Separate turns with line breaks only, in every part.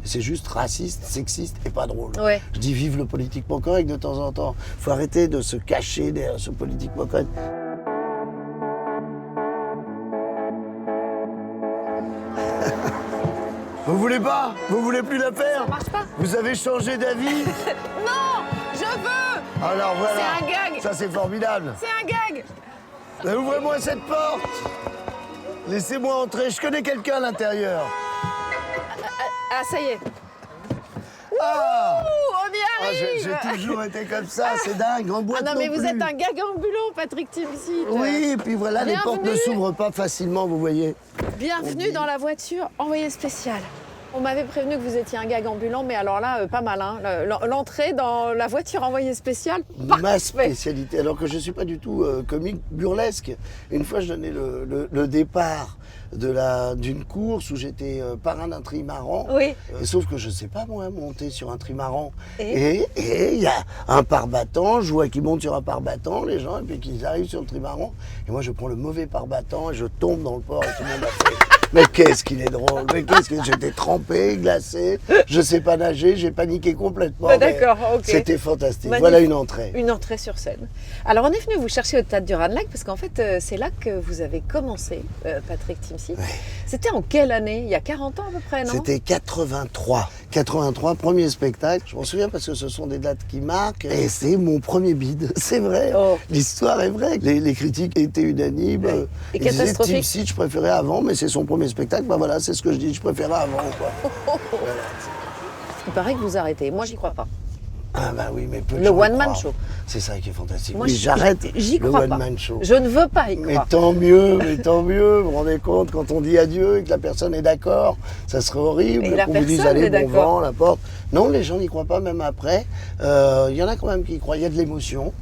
C'est juste raciste, sexiste et pas drôle.
Ouais.
Je dis vive le politiquement correct de temps en temps. Faut arrêter de se cacher derrière ce politiquement correct. Vous voulez pas? Vous voulez plus la faire?
Ça marche pas.
Vous avez changé d'avis?
Non, je veux.
Alors voilà.
C'est un gag.
Ça c'est formidable.
C'est un gag.
Mais ouvrez-moi cette porte. Laissez-moi entrer. Je connais quelqu'un à l'intérieur.
Ah, ça y est.
Ah,
Ouh, on y arrive.
j'ai toujours été comme ça. C'est dingue. En boîte
Ah non, mais vous
plus.
êtes un gag ambulant, Patrick Timsit.
Oui, et puis voilà, les portes ne
Bienvenue.
s'ouvrent pas facilement, vous voyez.
Bienvenue dans la voiture envoyée spéciale. On m'avait prévenu que vous étiez un gag ambulant, mais alors là, pas mal. Hein. L'entrée dans la voiture envoyée spéciale,
Ma
parfait.
spécialité, alors que je ne suis pas du tout comique burlesque. Une fois, je donnais le départ d'une course où j'étais parrain d'un trimaran.
Oui.
Sauf que je ne sais pas, moi, monter sur un trimaran.
Et
Et il y a un pare-battant, je vois qu'ils montent sur un pare-battant, les gens, et puis qu'ils arrivent sur le trimaran. Et moi, je prends le mauvais pare-battant et je tombe dans le port et tout le monde a fait. Mais qu'est-ce qu'il est drôle, mais qu'est-ce que j'étais trempé, glacé, je sais pas nager, j'ai paniqué complètement.
Ah,
mais
d'accord, ok.
C'était fantastique.
Magnifique.
Voilà une entrée.
Une entrée sur scène. Alors, on est venu vous chercher au Théâtre du Ranelagh parce qu'en fait, c'est là que vous avez commencé, Patrick Timsit.
Ouais.
C'était en quelle année? Il y a 40 ans à peu près, non?
C'était 83. 83, premier spectacle. Je m'en souviens parce que ce sont des dates qui marquent. Et c'est mon premier bide. C'est vrai.
Oh.
L'histoire est vraie. Les critiques étaient unanimes.
Ouais. Et
Ils disaient
catastrophique.
Timsit, je préférais avant, mais c'est son premier spectacle. Ben voilà, c'est ce que je dis, je préférais avant. Quoi.
Il paraît que vous arrêtez. Moi, j'y crois pas.
Ah bah oui, mais peu de
Le
gens y
one-man
croient.
show.
C'est ça qui est fantastique.
Moi,
oui, j'arrête
j'y
le
crois pas.
one-man show.
Je ne veux pas y
Mais
croire.
tant mieux, mais tant mieux. Vous vous rendez compte, quand on dit adieu et que la personne est d'accord, ça serait horrible.
Et la
qu'on vous dise
personne
allez,
est
bon
d'accord.
vent, la porte. Non, les gens n'y croient pas, même après. Il y en a quand même qui y croient. Il y a de l'émotion.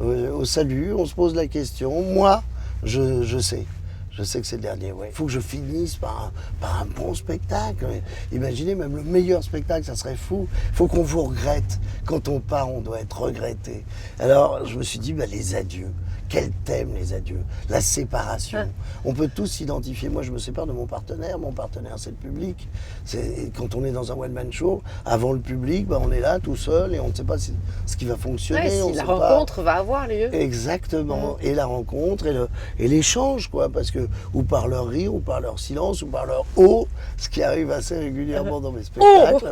Au salut, on se pose la question. Moi, je sais. Je sais que c'est le dernier, Il faut que je finisse par un bon spectacle. Imaginez, même le meilleur spectacle, ça serait fou. Il faut qu'on vous regrette. Quand on part, on doit être regretté. Alors, je me suis dit, les adieux. Quel thème, les adieux? La séparation.
Ah.
On peut tous s'identifier. Moi, je me sépare de mon partenaire. Mon partenaire, c'est le public. Quand on est dans un one-man show, avant le public, on est là, tout seul, et on ne sait pas ce qui va fonctionner.
Ouais,
on
si
sait
la
pas.
rencontre va avoir lieu.
Exactement. Et la rencontre et l'échange, parce que ou par leur rire, ou par leur silence, ou par leur oh, ce qui arrive assez régulièrement dans mes spectacles.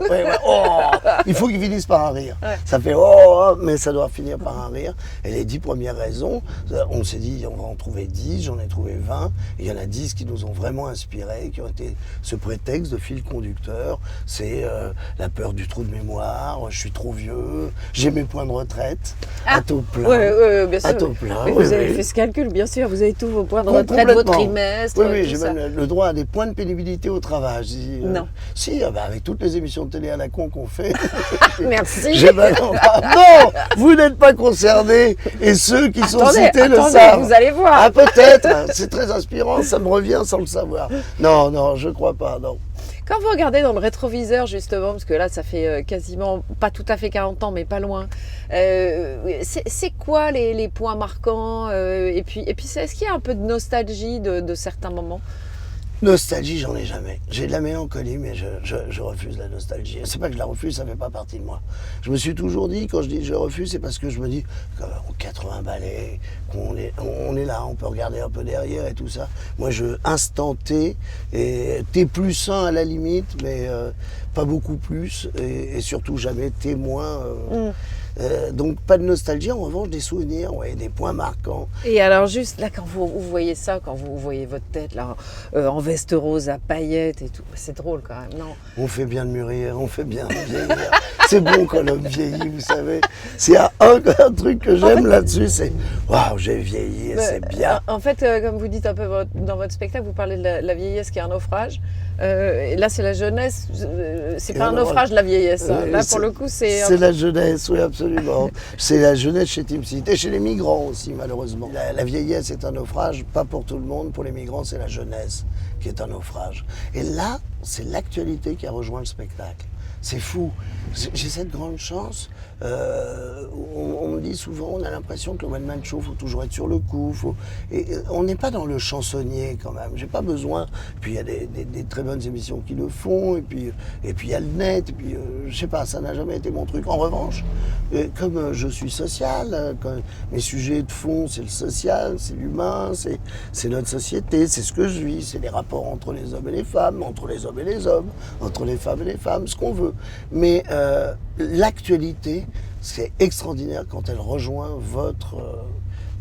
Il faut qu'ils finissent par un rire.
Ouais.
Ça fait oh, mais ça doit finir par un rire. Et les 10 premières raisons, on s'est dit, on va en trouver 10, j'en ai trouvé 20. Et il y en a 10 qui nous ont vraiment inspirés, qui ont été ce prétexte de fil conducteur. C'est la peur du trou de mémoire, je suis trop vieux, j'ai mes points de retraite, à taux plein.
Oui, bien sûr.
À taux plein,
Mais
oui,
vous avez
oui.
fait ce calcul, bien sûr. Vous avez tous vos points de retraite, vos
Complètement.
trimestres.
Oui,
tout
j'ai
ça.
même le droit à des points de pénibilité au travail. Je dis,
Non.
Si, avec toutes les émissions de télé à la con qu'on fait.
Merci.
Non, vous n'êtes pas concernés et ceux qui sont cités le savent.
Vous allez voir.
Ah peut-être, c'est très inspirant, ça me revient sans le savoir. Non, je crois pas, non.
Quand vous regardez dans le rétroviseur, justement, parce que là, ça fait quasiment, pas tout à fait 40 ans, mais pas loin, c'est quoi les points marquants et puis est-ce qu'il y a un peu de nostalgie de certains moments?
Nostalgie, j'en ai jamais. J'ai de la mélancolie, mais je refuse la nostalgie. C'est pas que je la refuse, ça fait pas partie de moi. Je me suis toujours dit, quand je dis je refuse, c'est parce que je me dis, en 80 balais, on est là, on peut regarder un peu derrière et tout ça. Moi, instant T, et T plus 1 à la limite, mais pas beaucoup plus, et surtout jamais T moins. Donc pas de nostalgie, en revanche des souvenirs, des points marquants.
Et alors juste là, quand vous voyez ça, quand vous voyez votre tête là, en veste rose à paillettes et tout, c'est drôle quand même, non?
On fait bien de mûrir, on fait bien de vieillir. C'est bon quand l'homme vieillit, vous savez. S'il y a un truc que j'aime là-dessus, c'est waouh, j'ai vieilli et c'est bien.
En fait, comme vous dites un peu dans votre spectacle, vous parlez de la vieillesse qui est un naufrage. Et là, c'est la jeunesse. C'est pas un naufrage, la vieillesse. Là, pour le coup, c'est.
C'est la jeunesse, oui, absolument. C'est la jeunesse chez Timsit et chez les migrants aussi, malheureusement. La vieillesse est un naufrage, pas pour tout le monde. Pour les migrants, c'est la jeunesse qui est un naufrage. Et là, c'est l'actualité qui a rejoint le spectacle. C'est fou. J'ai cette grande chance. On me dit souvent, on a l'impression que le one-man show, il faut toujours être sur le coup. Et on n'est pas dans le chansonnier quand même. J'ai pas besoin. Puis il y a des très bonnes émissions qui le font. Et puis il y a le net. Et puis je sais pas, ça n'a jamais été mon truc. En revanche, comme je suis social, mes sujets de fond, c'est le social, c'est l'humain, c'est notre société, c'est ce que je vis, c'est les rapports entre les hommes et les femmes, entre les hommes et les hommes, entre les femmes et les femmes, ce qu'on veut. Mais l'actualité, c'est extraordinaire quand elle rejoint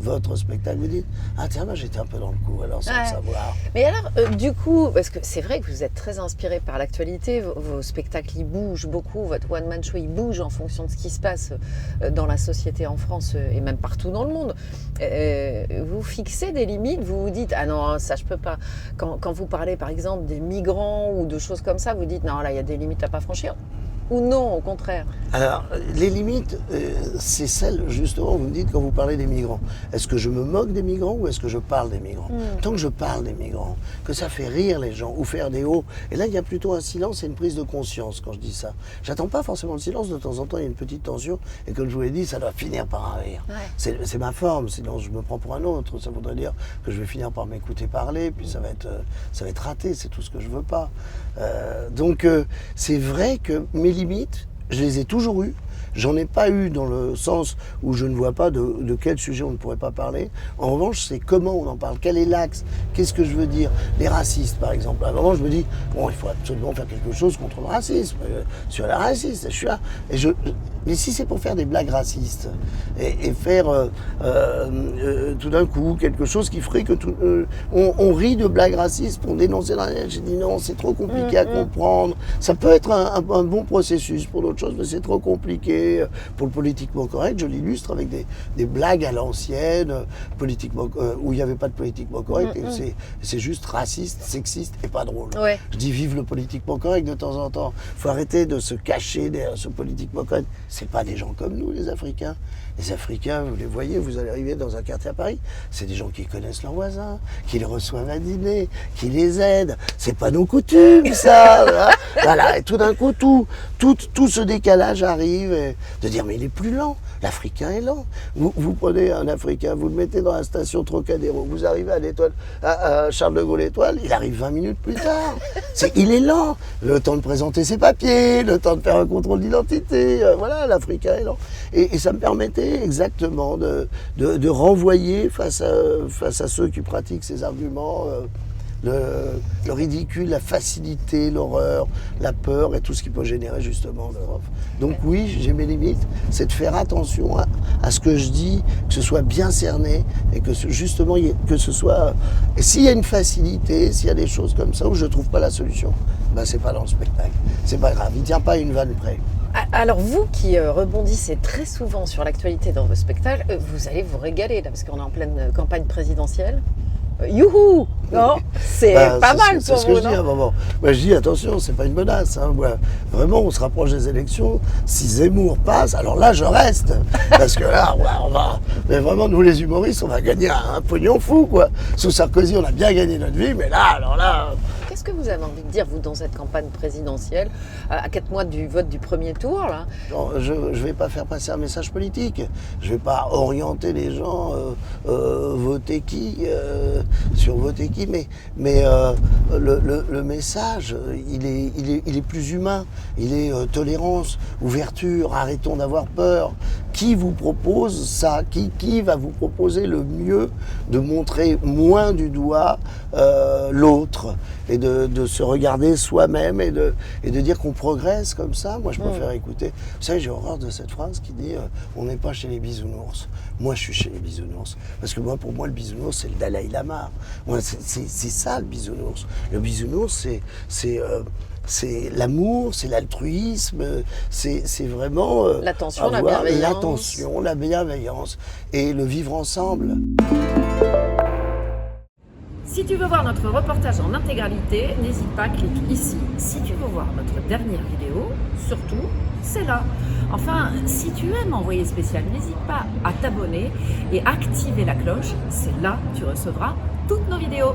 votre spectacle. Vous dites, ah tiens, moi j'étais un peu dans le coup, alors sans le savoir.
Mais alors, du coup, parce que c'est vrai que vous êtes très inspiré par l'actualité, vos spectacles, ils bougent beaucoup, votre one-man show, il bouge en fonction de ce qui se passe dans la société en France et même partout dans le monde. Vous fixez des limites, vous vous dites, ah non, ça je peux pas. Quand vous parlez par exemple des migrants ou de choses comme ça, vous dites, non, là il y a des limites à pas franchir. Ou non, au contraire?
Alors, les limites, c'est celles, justement, vous me dites quand vous parlez des migrants. Est-ce que je me moque des migrants ou est-ce que je parle des migrants? Tant que je parle des migrants, que ça fait rire les gens ou faire des hauts. Et là, il y a plutôt un silence et une prise de conscience quand je dis ça. J'attends pas forcément le silence, de temps en temps, il y a une petite tension. Et comme je vous l'ai dit, ça doit finir par un rire. Ouais. C'est ma forme, sinon je me prends pour un autre. Ça voudrait dire que je vais finir par m'écouter parler, puis ça va être raté, c'est tout ce que je veux pas. Donc, c'est vrai que mes limites, je les ai toujours eues. J'en ai pas eu dans le sens où je ne vois pas de quel sujet on ne pourrait pas parler. En revanche, c'est comment on en parle, quel est l'axe, qu'est-ce que je veux dire. Les racistes, par exemple. À un moment, je me dis, bon, il faut absolument faire quelque chose contre le racisme. Sur la raciste, je suis là. Mais si c'est pour faire des blagues racistes et faire tout d'un coup quelque chose qui ferait que on rit de blagues racistes pour dénoncer la réalité, j'ai dit non, c'est trop compliqué à comprendre. Ça peut être un bon processus pour d'autres choses, mais c'est trop compliqué. Pour le politiquement correct, je l'illustre avec des blagues à l'ancienne, politiquement où il n'y avait pas de politiquement correct, et c'est juste raciste, sexiste et pas drôle. Ouais. Je dis vive le politiquement correct de temps en temps. Il faut arrêter de se cacher derrière ce politiquement correct. C'est pas des gens comme nous, les Africains. Les Africains, vous les voyez, vous allez arriver dans un quartier à Paris, c'est des gens qui connaissent leurs voisins, qui les reçoivent à dîner, qui les aident. C'est pas nos coutumes, ça. Voilà. Et tout d'un coup, tout ce décalage arrive de dire mais il est plus lent. L'Africain est lent. Vous prenez un Africain, vous le mettez dans la station Trocadéro, vous arrivez à l'Étoile, à Charles de Gaulle Étoile, il arrive 20 minutes plus tard. Il est lent. Le temps de présenter ses papiers, le temps de faire un contrôle d'identité. Voilà, l'Africain est lent. Et ça me permettait exactement de renvoyer face à ceux qui pratiquent ces arguments le ridicule, la facilité, l'horreur, la peur et tout ce qui peut générer justement l'Europe. Donc oui, j'ai mes limites, c'est de faire attention à ce que je dis, que ce soit bien cerné et que justement, que ce soit... Et s'il y a une facilité, s'il y a des choses comme ça où je ne trouve pas la solution, ben c'est pas dans le spectacle. C'est pas grave, il ne tient pas à une vanne près.
Alors vous qui rebondissez très souvent sur l'actualité dans vos spectacles, vous allez vous régaler là, parce qu'on est en pleine campagne présidentielle. Youhou! Non, c'est pas mal pour vous,
c'est ce que je dis à un moment. Moi, je dis, attention, c'est pas une menace. Hein. Vraiment, on se rapproche des élections. Si Zemmour passe, alors là, je reste. Parce que là, on va... Mais vraiment, nous, les humoristes, on va gagner un pognon fou, quoi. Sous Sarkozy, on a bien gagné notre vie, mais là, alors là...
Qu'est-ce que vous avez envie de dire, vous, dans cette campagne présidentielle, à 4 mois du vote du premier tour, là?
Non, je ne vais pas faire passer un message politique. Je ne vais pas orienter les gens, voter qui, sur voter qui, mais le message, il est plus humain. Il est tolérance, ouverture, arrêtons d'avoir peur. Qui vous propose ça? Qui va vous proposer le mieux de montrer moins du doigt l'autre et de se regarder soi-même et de dire qu'on progresse comme ça? Moi, je préfère écouter. Vous savez, j'ai horreur de cette phrase qui dit on n'est pas chez les bisounours. Moi, je suis chez les bisounours. Parce que pour moi, le bisounours, c'est le Dalai Lama. Moi, c'est ça, le bisounours. Le bisounours, c'est l'amour, c'est l'altruisme, c'est vraiment
l'attention, la
bienveillance et le vivre ensemble.
Si tu veux voir notre reportage en intégralité, n'hésite pas, clique ici. Si tu veux voir notre dernière vidéo, surtout, c'est là. Enfin, si tu aimes Envoyé spécial, n'hésite pas à t'abonner et activer la cloche. C'est là que tu recevras toutes nos vidéos.